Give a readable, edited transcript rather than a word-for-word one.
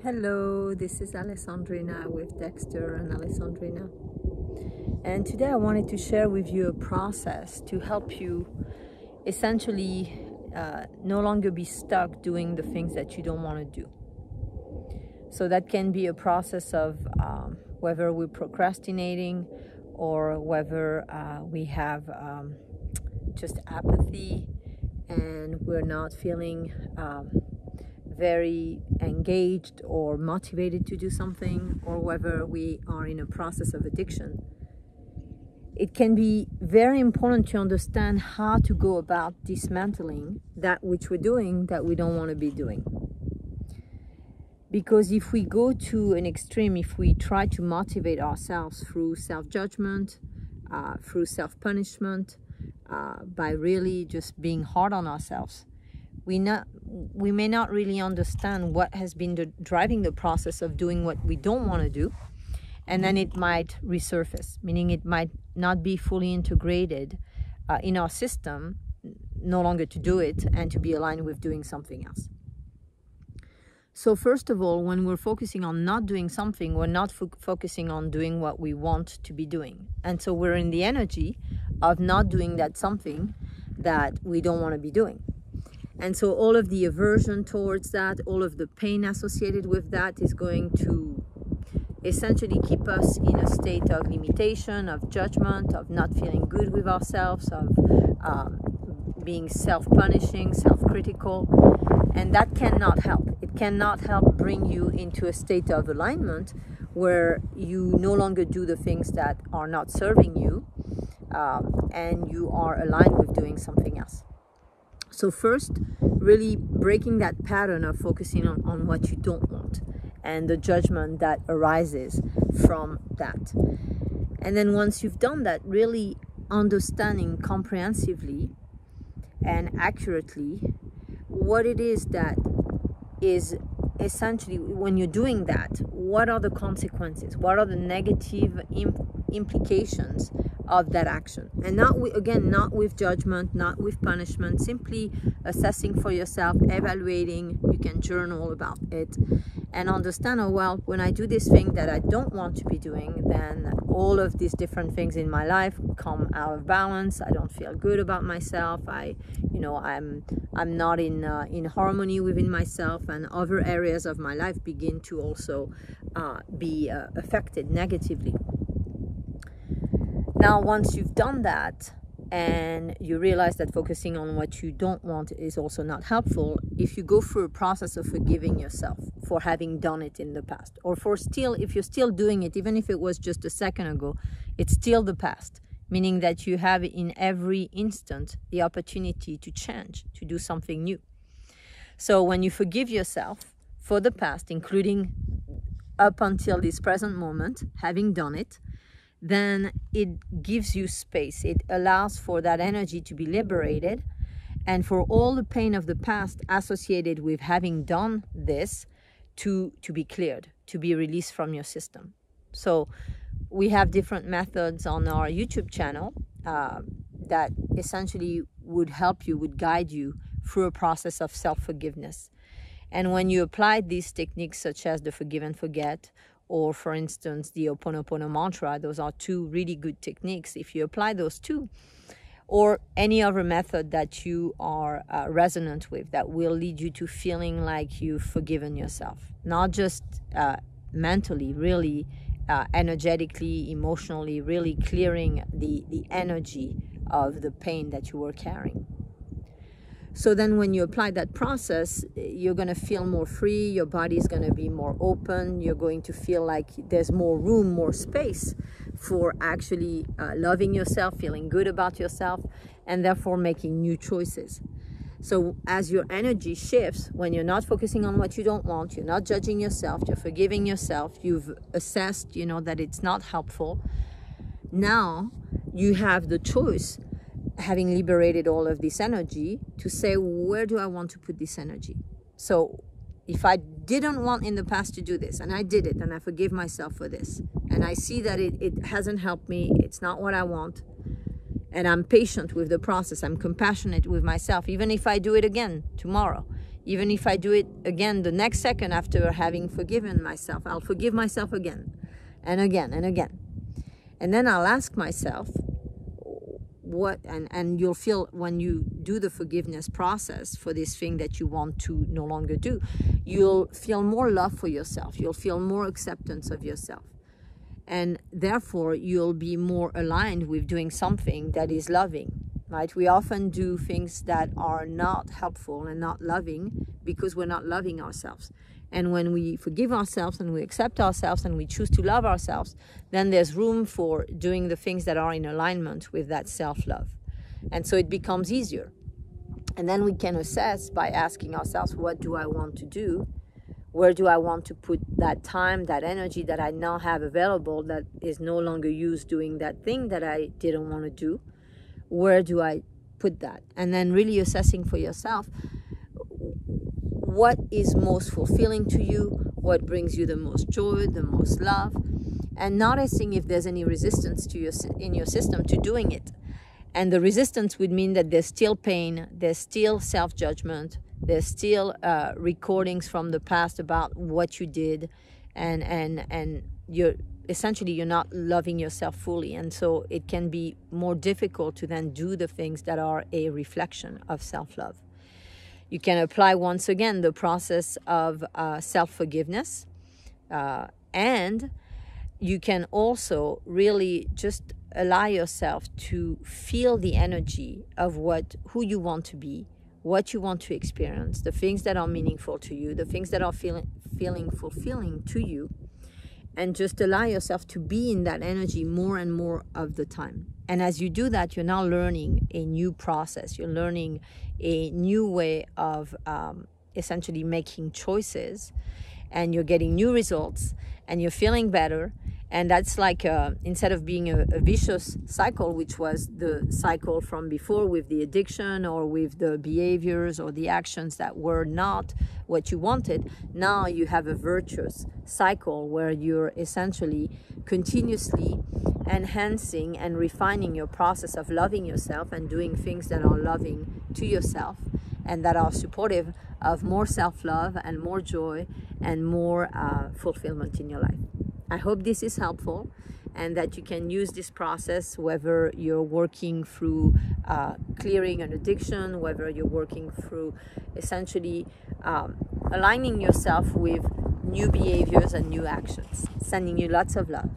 Hello, this is Alessandrina with Dexter and Alessandrina. And today I wanted to share with you a process to help you essentially no longer be stuck doing the things that you don't want to do. So that can be a process of whether we're procrastinating or whether we have just apathy and we're not feeling very engaged or motivated to do something, or whether we are in a process of addiction. It can be very important to understand how to go about dismantling that which we're doing that we don't want to be doing. Because if we go to an extreme, if we try to motivate ourselves through self-judgment, through self-punishment, by really just being hard on ourselves, we may not really understand what has been driving the process of doing what we don't want to do, and then it might resurface, meaning it might not be fully integrated in our system, no longer to do it and to be aligned with doing something else. So first of all, when we're focusing on not doing something, we're not focusing on doing what we want to be doing. And so we're in the energy of not doing that something that we don't want to be doing. And so all of the aversion towards that, all of the pain associated with that is going to essentially keep us in a state of limitation, of judgment, of not feeling good with ourselves, of being self-punishing, self-critical. And that cannot help. It cannot help bring you into a state of alignment where you no longer do the things that are not serving you, and you are aligned with doing something else. So first, really breaking that pattern of focusing on what you don't want and the judgment that arises from that. And then once you've done that, really understanding comprehensively and accurately what it is that is essentially, when you're doing that, what are the consequences? What are the negative implications of that action? And not with judgment, not with punishment, simply assessing for yourself, evaluating. You can journal about it and understand, oh well, when I do this thing that I don't want to be doing, then all of these different things in my life come out of balance. I don't feel good about myself. I'm not in harmony within myself, and other areas of my life begin to also be affected negatively. Now, once you've done that and you realize that focusing on what you don't want is also not helpful, if you go through a process of forgiving yourself for having done it in the past, or if you're still doing it, even if it was just a second ago, it's still the past, meaning that you have in every instant the opportunity to change, to do something new. So when you forgive yourself for the past, including up until this present moment, having done it, then it gives you space. It allows for that energy to be liberated, and for all the pain of the past associated with having done this to be cleared, to be released from your system. So we have different methods on our YouTube channel that essentially would help you, would guide you through a process of self-forgiveness. And when you apply these techniques, such as the forgive and forget, or for instance, the Ho'oponopono mantra, those are two really good techniques. If you apply those two, or any other method that you are resonant with, that will lead you to feeling like you've forgiven yourself, not just mentally, really energetically, emotionally, really clearing the energy of the pain that you were carrying. So then when you apply that process, you're going to feel more free, your body is going to be more open, you're going to feel like there's more room, more space for actually loving yourself, feeling good about yourself, and therefore making new choices. So as your energy shifts, when you're not focusing on what you don't want, you're not judging yourself, you're forgiving yourself, you've assessed, that it's not helpful, now you have the choice, having liberated all of this energy, to say, where do I want to put this energy? So if I didn't want in the past to do this, and I did it, and I forgive myself for this, and I see that it hasn't helped me, it's not what I want, and I'm patient with the process, I'm compassionate with myself, even if I do it again tomorrow, Even if I do it again the next second after having forgiven myself, I'll forgive myself again and again and again. And then I'll ask myself, what, and you'll feel when you do the forgiveness process for this thing that you want to no longer do, you'll feel more love for yourself. You'll feel more acceptance of yourself. And therefore, you'll be more aligned with doing something that is loving, right? We often do things that are not helpful and not loving because we're not loving ourselves. And when we forgive ourselves and we accept ourselves and we choose to love ourselves, then there's room for doing the things that are in alignment with that self-love. And so it becomes easier. And then we can assess by asking ourselves, what do I want to do? Where do I want to put that time, that energy that I now have available that is no longer used doing that thing that I didn't want to do? Where do I put that? And then really assessing for yourself, what is most fulfilling to you, what brings you the most joy, the most love, and noticing if there's any resistance to in your system to doing it. And the resistance would mean that there's still pain, there's still self-judgment, there's still recordings from the past about what you did, and you're not loving yourself fully. And so it can be more difficult to then do the things that are a reflection of self-love. You can apply once again the process of self-forgiveness, and you can also really just allow yourself to feel the energy of who you want to be, what you want to experience, the things that are meaningful to you, the things that are feeling fulfilling to you, and just allow yourself to be in that energy more and more of the time. And as you do that, you're now learning a new process. You're learning a new way of essentially making choices, and you're getting new results, and you're feeling better. And that's like, instead of being a vicious cycle, which was the cycle from before with the addiction or with the behaviors or the actions that were not what you wanted, now you have a virtuous cycle where you're essentially continuously enhancing and refining your process of loving yourself and doing things that are loving to yourself and that are supportive of more self-love and more joy and more fulfillment in your life. I hope this is helpful and that you can use this process whether you're working through clearing an addiction, whether you're working through essentially aligning yourself with new behaviors and new actions. Sending you lots of love.